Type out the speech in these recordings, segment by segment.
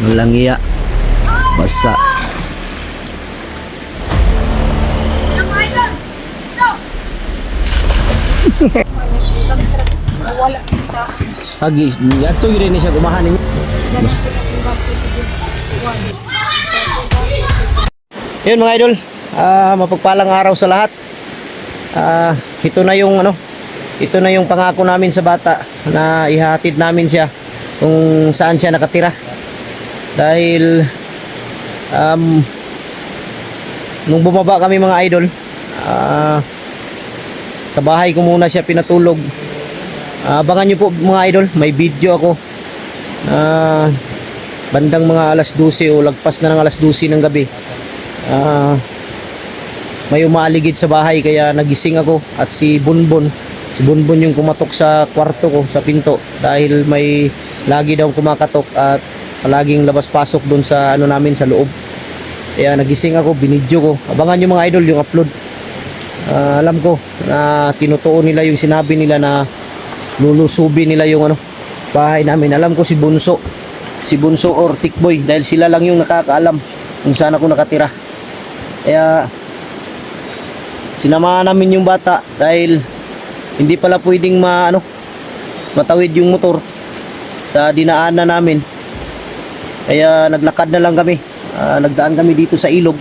Walang iya. Basa. Agi, ato yun rin siya kumahan ninyo. Yun mga idol, mapagpalang araw sa lahat. Ito na yung ito na yung pangako namin sa bata na ihatid namin siya kung saan siya nakatira. Dahil nung bumaba kami mga idol, sa bahay ko muna siya pinatulog. Abangan nyo po mga idol, may video ako bandang mga alas 12 o lagpas na ng alas 12 ng gabi. May umaaligid sa bahay kaya nagising ako at si Bunbun yung kumatok sa kwarto ko, sa pinto, dahil may lagi daw kumakatok at palaging labas-pasok doon sa namin sa loob. Kaya nagising ako, binidyo ko. Abangan nyo mga idol yung upload. Alam ko na tinutuon nila yung sinabi nila na lulusubi nila yung bahay namin. Alam ko si Bunso or Tikboy, dahil sila lang yung nakakaalam kung saan ako nakatira. Kaya sinamahan namin yung bata dahil hindi pala pwedeng matawid yung motor sa dinaanan namin. Kaya naglakad na lang kami. Nagdaan kami dito sa ilog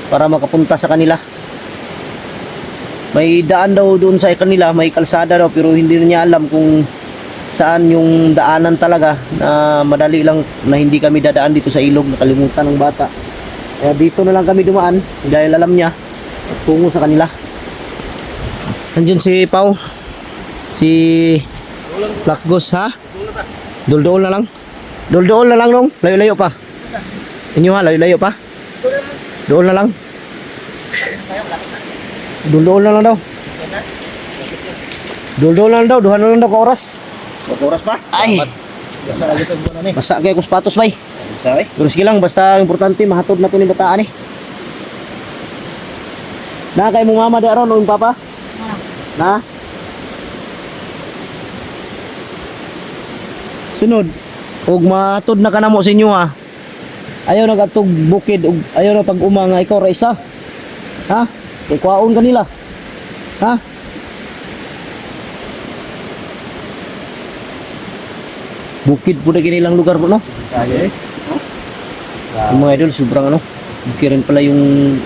para makapunta sa kanila. May daan daw doon sa kanila, may kalsada daw, pero hindi niya alam kung saan yung daanan talaga, na madali lang na hindi kami dadaan dito sa ilog. Nakalimutan ng bata. Kaya dito na lang kami dumaan dahil alam niya at tungo sa kanila. Nandiyan si Pau, si Lakgos, ha? Duldool na lang. Duldool na lang nung, layo-layo pa. Inyo ha, layo-layo pa. Dool na lang. Duldool na lang daw. Duldool na lang daw, duha na lang daw ka oras. Oras pa? Ay, Basa ka dito muna ni. basa kaya kung sapatos bay. Basa eh. Pero sige lang, basta importante mahatod na to ni bataan eh. Na kay mo mama di aron o yung papa? Na? Sunod. Ug mahatod na ka na mo sa inyo ha. Ayaw nagatog bukid, ayaw na pag umanga ikaw ra isa. Ha? Kay kwaon kanila. Ha? Bukid po na kinilang lugar po, no? Kaya eh. Yung mga idol, sobrang bukirin pala yung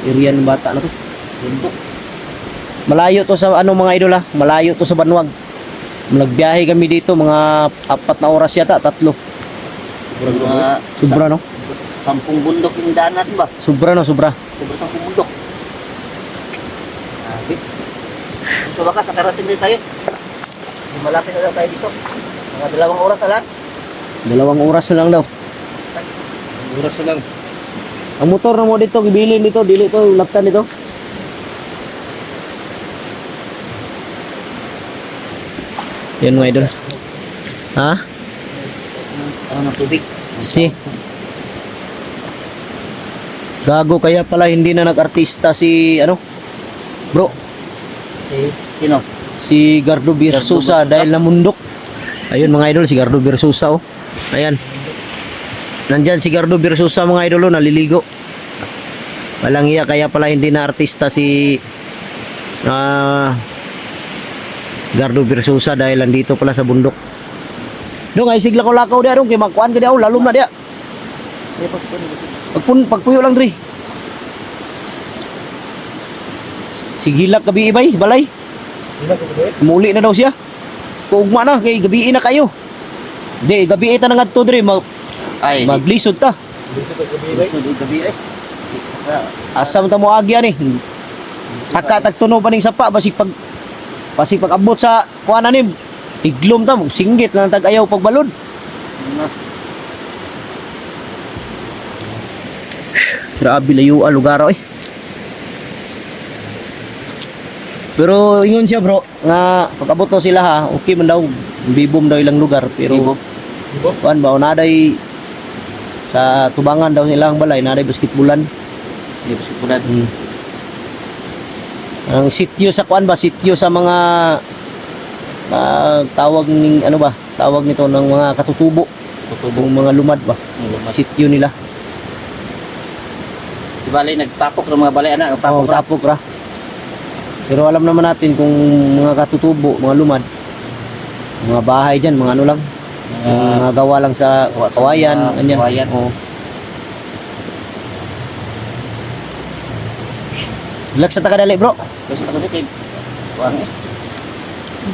area ng bata na to. Bundok. Malayo to sa mga idol ha, malayo to sa Banwag. Nagbiyahe kami dito, mga 4 na oras yata, 3. Sobra no? 10 bundok yung daan natin ba? Sobra no, sobra. Sobra 10 bundok. So baka nakarating din tayo. Malapit na daw tayo dito. Mga 2 oras na lang. 2 oras na lang daw. Oras na lang. Ang motor na mo dito, gibilin dito, dili to, laptan dito. Yan mga idol. Ha? Ng tubig. Si gago, kaya pala hindi na nag-artista si bro, Sino? si Gardo Birsusa dahil namundok. Ayun mga idol, si Gardo Birsusa oh. Ayan. Nandyan si Gardo Birsusa mga idol, naliligo. Walang iya, kaya pala hindi na artista si Gardo Birsusa dahil nandito pala sa bundok. Dong ay sigla ko lakaw dia dong, kay makuan ka dia, lalom na dia. Pagpuyo lang diri. Sigilak gabi ibay, balay. Muli na daw siya. Kuugma na kay gabi na kayo. Di gabi ta na ngadto diri maglisod ta. Gabi eh. Asam ta mo agya ni. Tagtuno pa ning sapa basig pag abot sa kuana ni iglom ta, singgit lang tag ayaw pagbalod. Grabe layo ang lugar eh. Pero ingon siya bro, nga pag-abot to sila ha, okay man daw, bibom daw ilang lugar, pero kuan ba naday sa tubangan daw nilang balay, naday basketbulan. Basketbulan. Ang sityo sa kuan ba, sityo sa mga tawag ning tawag nito ng mga katutubo. Tutubo. Yung mga lumad ba? Lumad. Sityo nila. Di bali, nagtapok ng mga balay anak. Oo, tapok ra. Pero alam naman natin kung mga katutubo, mga lumad, mga bahay dyan, mga ano lang, mga gawa lang sa kawayan, ganyan. Kawayan. Oo. Relax sa takadali bro. Kasi ako dito, kuhaan eh.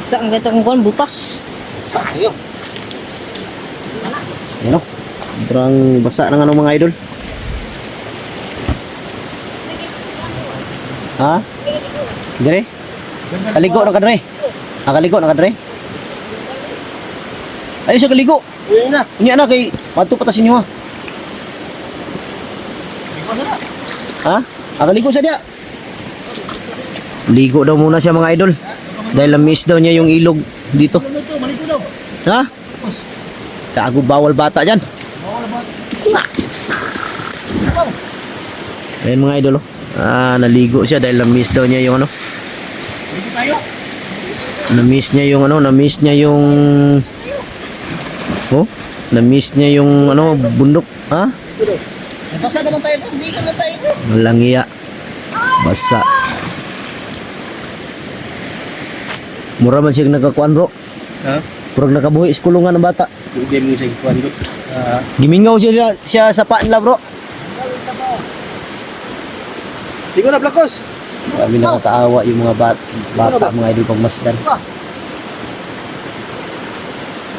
Saan kita kung kuhan, butas. Sayo. Ano? Sobrang basa ng ano mga idol. Ha? Dire? Kaligo na ka dire? Kaligo na ka dire? Ayun siya kaligo. Uy na. Unya na kay mato patas inyo ha. Ha? Kaligo sa dia. Ligo daw muna siya mga idol. Dahil na-miss daw niya yung ilog dito. Malito daw. Ha? Kago bawal bata dyan. Ayan mga idol oh. Naligo siya dahil na-miss daw niya yung ano. Na-miss niya yung ano, na-miss niya yung oh, na-miss niya yung ano, bundok, ha? Basa naman tayo bro. Hindi ka na tayo bro. Malangiya. Basa. Mura man siya nakakuan bro. Ha? Purag nakabuhi sa kulungan ng bata. Hindi mo siya ikuan bro. Gimingaw siya sa paan nila bro. Hindi ko na blakos. Kami nakakaawa yung mga bata mga idol pagmasdan.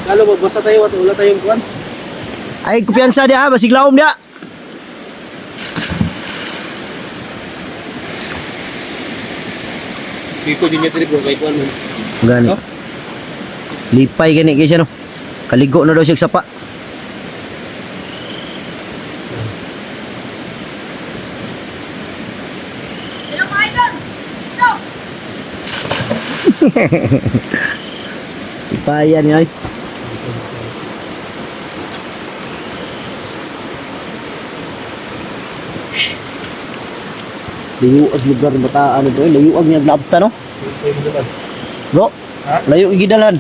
Lalo magbasa tayo at wala tayong kuan. Ay, kumpiyansa dia ha, basig laom dia. Dito din niya trip kay kuan mo. Gani. Oh. Lipay gani kay siya no. Kaligo na daw siya sa sapa. Hello, mga idol! Ito! Lipayan yun. Layuag lugar ng bataan ito eh. Layuag niya glabta no? Bro, Ha? layo igidalan.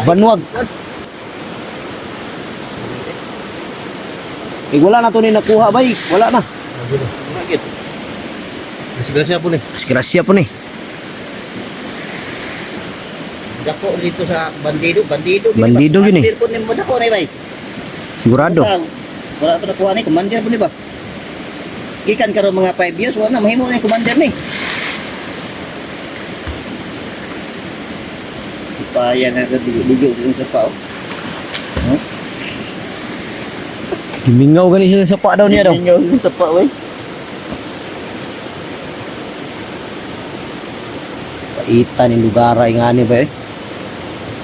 Banwag. Eh wala na to ni nakuha bay. Wala na. Bakit? Disgrasya po ni. Disgrasya po ni. Dako dito sa bandido, bandido. Bandido yun eh. Bandido po ni mo dako na bay. Sigurado. Wala to nakuha ni commander po ni ba? Ikan karon mga 5 years wala na mahimo ni commander ni. Paya na ligo sa pao. Gimingaw gani siya sa sapa daw niya daw. Inyo sa pao eh. Paitan yung lugar ay nga ni ba eh.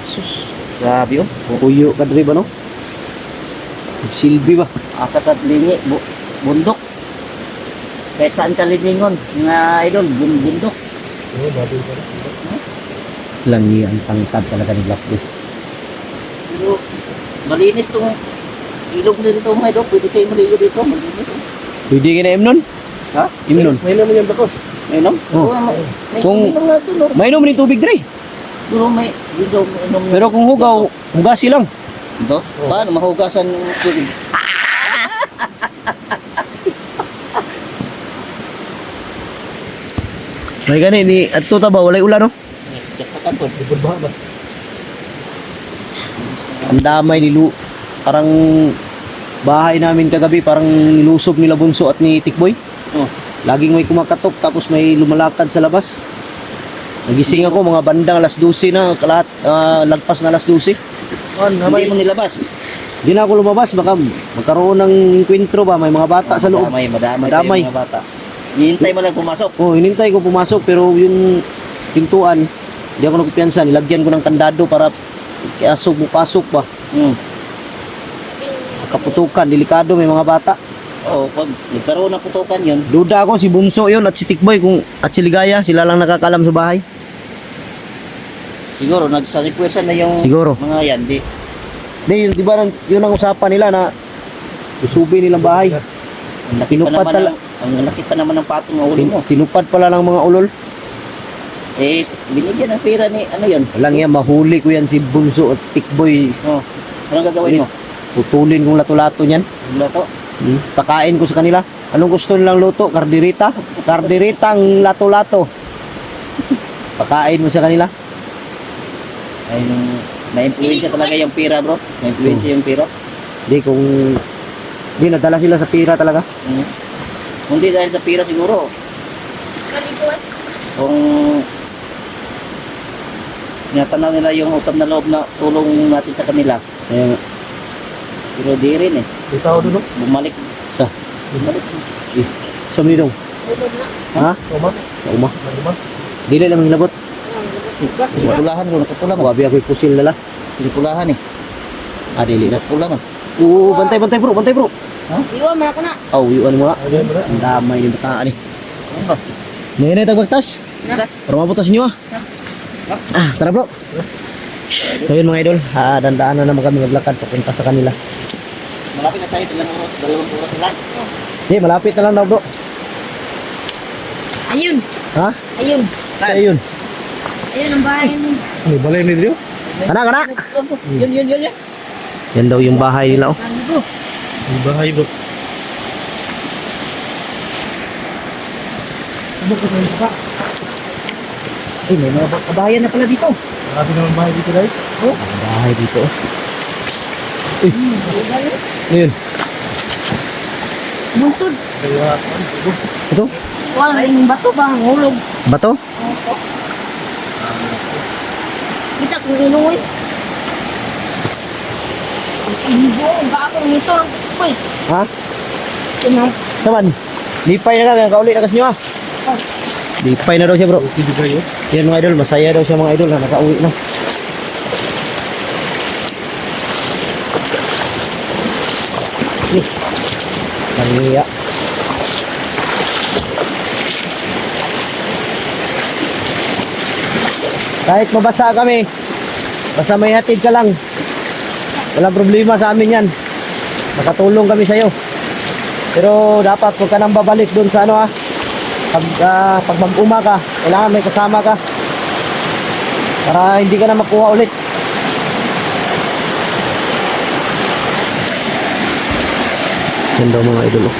Sus, grabe oh. Kukuyo ka diri ba no? Silbi ba? Asa ka lingi, bundok. Kahit saan ka lilingon, mga idol, bundok. Langi ang tangkad talaga ni Blackfish. Pero malinis tong ilog na dito mga idol, pwede kayo maligo dito, malinis oh. Pwede ka na imnon? Ha? Imnon? May naman yung bakos. May nom? Oh. May Kung- uminom nga doon, May inom rin tubig dre. Duro may dito may inom. Pero kung hugaw, hugasi lang. Ito? Paano mahugasan ng tubig? May gani ni adto ta ba walay ulan no? Jackpotan po, dibulbahan ba? Ang damay parang bahay namin kagabi parang nilusob nila Bunso at ni Tikboy. Oh. Laging may kumakatok tapos may lumalakad sa labas. Nagising ako mga bandang alas 12 na, lahat lagpas na alas 12. Hindi mo nilabas. Di na ako lumabas baka magkaroon ng enkwentro ba, may mga bata sa loob. Madamay Madamay. kayo mga bata. Hihintay mo lang pumasok. Oh, hinintay ko pumasok pero yung pintuan, di ako nagkumpiyansa, nilagyan ko ng kandado para kiasok mo pasok ba. Hmm. Kaputukan, delikado may mga bata. Oo, pag nagkaroon ng putukan yun, Duda ako si Bunso yon at si Tikboy at si Ligaya, sila lang nakakalam sa bahay. siguro nagsaripwersa na yung Siguro. mga yan. Di ba yun ang usapan nila na usubi nilang bahay. Ang laki pa Tinupad naman ang laki pa naman ng patong ng ulo mo. Tinupad pala ng mga ulol. Eh, binigyan ng pera ni ano yun? Walang yan, mahuli ko yan si Bunso at Tikboy. Oh. Anong gagawin mo? Putulin kong lato-lato niyan. Wala to. Pakain ko sa kanila. Anong gusto nilang luto? Kardirita? Kardiritang lato-lato. Pakain mo sa kanila. Ay, na-influensya talaga yung pira, bro. Na-influensya yung pira. Di kung... Di, nadala sila sa pira talaga. Hindi dahil sa pira siguro. Malikuan. Kung tinatanaw nila yung utang na loob na tulong natin sa kanila. Kaya nga. Pero di rin eh. Ikaw doon, Bumalik. Sa? Bumalik. Sa minong? Ulog na. Ha? Sa uma? Dili lang hilabot. Pulahan ko, nakapula man. Wabi ako'y pusil nila. Pulahan eh. Dili na. Pula man. Oo, bantay bro. Iwan mo ako na. Oh, iwan mo na. Ang damay ni bataan eh. Ano? Ngayon na tagbagtas. Para mabutas niyo ah. Tara bro. So yun mga idol, dandaan na naman kami maglakad papunta sa kanila. Malapit na tayo, dalawang oras na lang. Hindi, malapit na lang daw bro. Ayun. Ha? Ayun. Sa yun. Ayun ang bahay niya. May balay ni Drio? Kana. Yun. Yan daw yung bahay nila oh. Ano bro? Yung bahay bro. Ay, may mga kabayan na pala dito. Marami naman bahay dito dahil? Oh. Bahay dito oh. Uy. Ano yun? Buntod. Ito? Wala rin bato ba? Ang hulog. Bato? Kita kung inuwi. Hindi ang gagawin nito. Uy. Ha? Tinang. Naman. Lipay na lang, kauli na kasi nyo ah. Lipay na daw siya bro. Yan mga idol, masaya daw siya mga idol na nakauwi na. Nangiya. Kahit mabasa kami, basta may hatid ka lang. Walang problema sa amin yan. Makatulong kami sa'yo. Pero dapat huwag ka nang babalik dun sa ano pag mag-uma ka, kailangan may kasama ka. Para hindi ka na makuha ulit. Yan daw mga idol oh.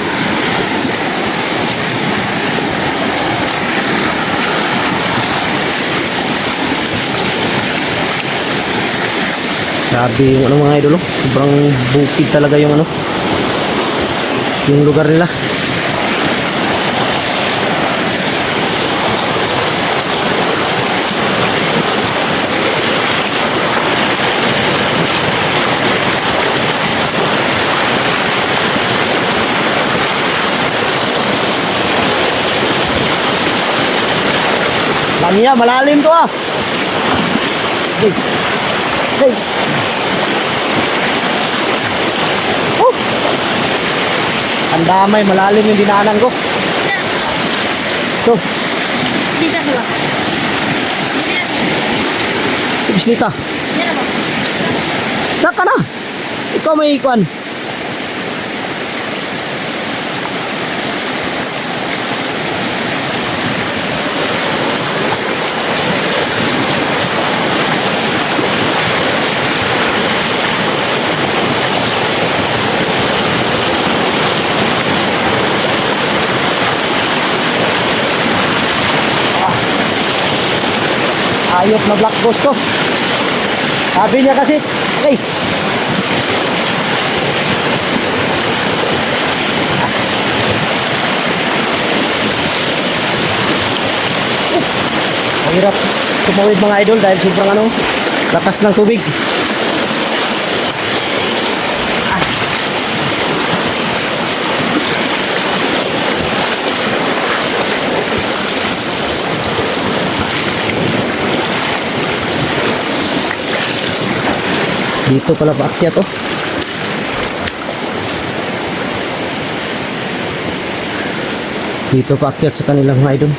Grabe yung ano mga idol oh. Sobrang bukid talaga yung ano, yung lugar nila. Langya, malalim to ah. Hey. Ang damay, malalim yung dinaanan ko. So, Dito ba? bislita. Yan ba? Saka na. Ikaw may ikuan. Ayop na black ghost to. Sabi niya kasi, okay. Ang hirap tumawid mga idol dahil sobrang ano, lakas ng tubig. Dito pala paakyat oh. Dito paakyat sa kanilang mga idol.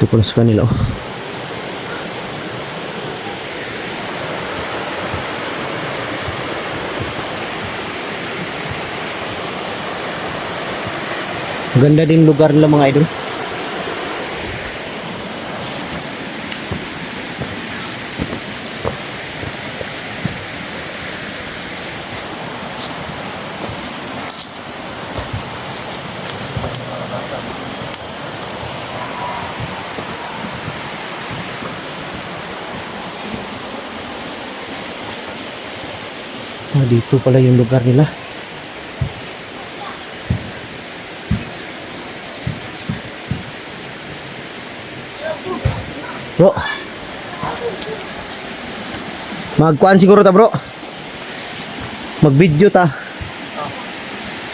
Dito ko na sa kanila. Oh. Ganda din lugar nila mga idol. Ah, dito pala yung lugar nila. Bro. Magkuan siguro ta, bro. Mag-video ta.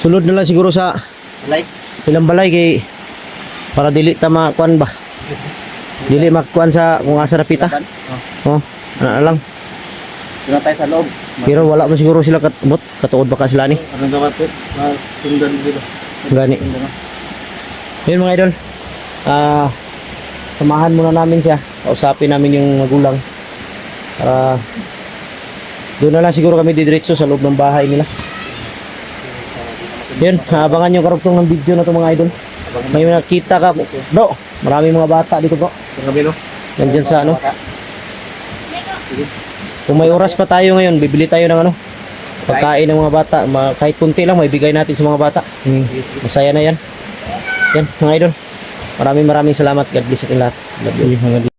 Sulod na lang siguro sa Like. ilang balay kay para dili ta makuan ba. Dili makuan sa kung asa napita. Oh, ano na lang. Doon na tayo sa loob. Pero wala man siguro sila katuod baka sila ni. Anong dapat po? Sundan dito. Gani. Yun mga idol. Samahan muna namin siya. Kausapin namin yung magulang. Para doon na lang siguro kami didiretso sa loob ng bahay nila. Yun, abangan yung karugtong ng video na to mga idol. May nakita ka, bro. Maraming mga bata dito, bro. Ang gabi no? Nandyan sa ano. Kung may oras pa tayo ngayon, bibili tayo ng ano. Pagkain ng mga bata. Kahit kunti lang, may bigay natin sa mga bata. Masaya na yan. Yan, mga idol. Maraming salamat. God bless sa lahat. Love you.